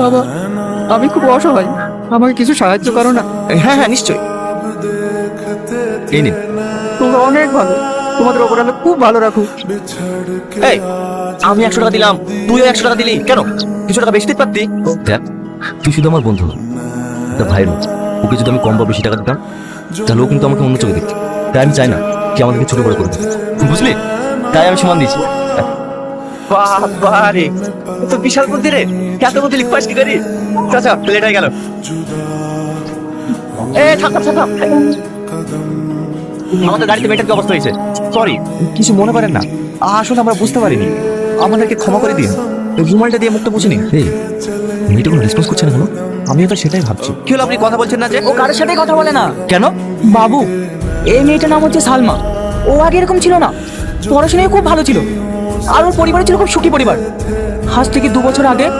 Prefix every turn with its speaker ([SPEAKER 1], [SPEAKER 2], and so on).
[SPEAKER 1] বাবা, আমি খুব অসহায়, আমাকে কিছু সাহায্য করো না।
[SPEAKER 2] হ্যাঁ হ্যাঁ নিশ্চয়ই, এই নিন।
[SPEAKER 1] তোমরা অনেক ভালো, তোমাদের ওপর আমি খুব ভালো রাখো।
[SPEAKER 2] এই, আমি 100 টাকা দিলাম, তুইও 100 টাকা দিলি কেন? কিছু টাকা বেশি দিতে পারতি। দেখ, তুই শুধু আমার বন্ধু, একটা ভাইয়ের মতো। ওকে যদি আমি কম বা বেশি টাকা দিতাম তাহলে ও কিন্তু আমাকে অন্য চোখে দেখত। তাই আমি চাই না কি আমাদেরকে ছোট বড় করবে, বুঝলি? তাই আমি সমান দিয়েছি। বাবারে, তো বিশাল বুদ্ধি রে, এত বুদ্ধি লিখপাস কি করি? চাচা লেট হয়ে গেল। থাম থাম থাম থাম। আমাদের গাড়িতে মেয়েটার কি অবস্থা হয়েছে? সরি, কিছু মনে করেন না, আসলে আমরা বুঝতে পারিনি, আমাদেরকে ক্ষমা করে দিন। রুমালটা দিয়ে মুখটা বুঝিনি। এই মেয়েটা কোনো রেসপন্স করছে না কেন? আমিও তো সেটাই ভাবছি। কি হলো, আপনি কথা বলছেন না যে?
[SPEAKER 3] ও কারোর সাথে কথা বলে না।
[SPEAKER 2] কেন?
[SPEAKER 3] বাবু, এই মেয়েটার নাম হচ্ছে সালমা। ও আগে এরকম ছিল না, পড়াশোনায় খুব ভালো ছিল, আর ওর পরিবার ছিল খুব সুখী পরিবার। আজ থেকে 2 বছর আগে